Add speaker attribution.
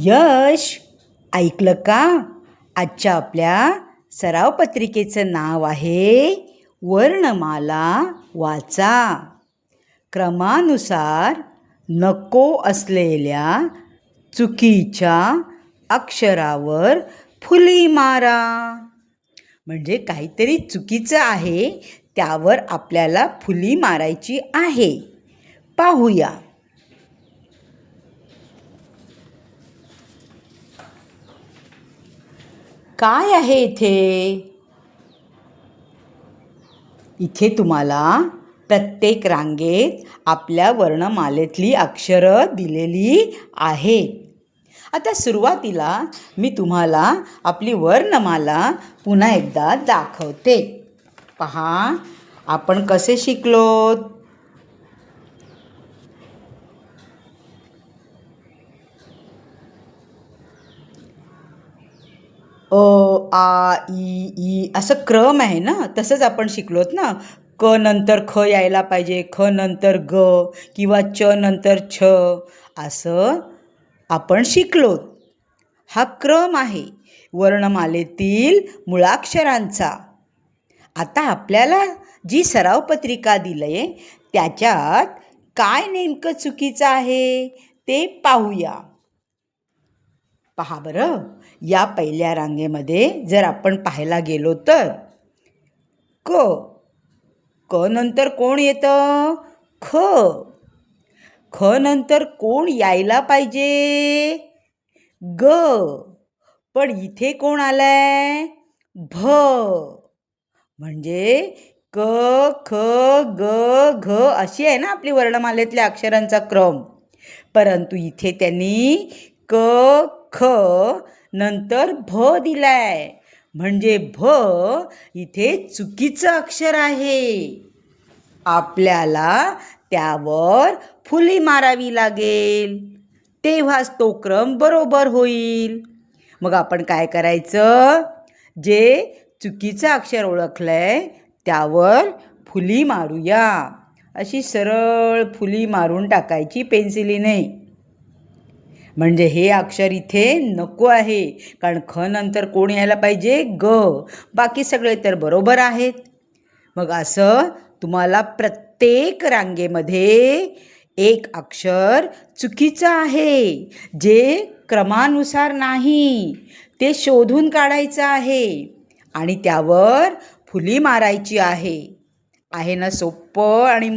Speaker 1: यश, ऐकलं का? आजच्या आपल्या सराव पत्रिकेचं नाव आहे वर्णमाला वाचा. क्रमानुसार नको असलेल्या चुकीच्या अक्षरावर फुली मारा. म्हणजे काहीतरी चुकीचं आहे त्यावर आपल्याला फुली मारायची आहे. पाहूया. काय आहे इथे तुम्हाला प्रत्येक रांगेत आपल्या वर्णमालेतली अक्षरं दिलेली आहेत. आता सुरुवातीला मी तुम्हाला आपली वर्णमाला पुन्हा एकदा दाखवते. पहा, आपण कसे शिकलोत. अ, आ, ई असं क्रम आहे ना, तसंच आपण शिकलोत ना. क नंतर ख यायला पाहिजे, ख नंतर ग किंवा च नंतर छ, असं आपण शिकलोत. हा क्रम आहे वर्णमालेतील मुळाक्षरांचा. आता आपल्याला जी सराव पत्रिका दिली त्याच्यात काय नेमकं चुकीचं आहे ते पाहूया. पहा बरं, या पहिल्या रांगेमध्ये जर आपण पाहायला गेलो तर क, क नंतर कोण येतं? ख. ख नंतर कोण यायला पाहिजे? ग. पण इथे कोण आलंय? भ. म्हणजे क, ख, ग, घ अशी आहे ना आपली वर्णमालेतल्या अक्षरांचा क्रम. परंतु इथे त्यांनी क, ख नंतर भ दिलाय. म्हणजे भ इथे चुकीचं अक्षर आहे. आपल्याला त्यावर फुली मारावी लागेल, तेव्हाच तो क्रम बरोबर होईल. मग आपण काय करायचं? जे चुकीचं अक्षर ओळखलंय त्यावर फुली मारूया. अशी सरळ फुली मारून टाकायची पेन्सिलीने. म्हणजे हे अक्षर इथे नको आहे, कारण ख नंतर कोण यायला पाहिजे? ग. बाकी सगळे तर बरोबर आहेत. मग असं तुम्हाला प्रत्येक रांगेमध्ये एक अक्षर चुकीचं आहे, जे क्रमानुसार नाही, ते शोधून काढायचं आहे आणि त्यावर फुली मारायची आहे. आहे ना सोपं आणि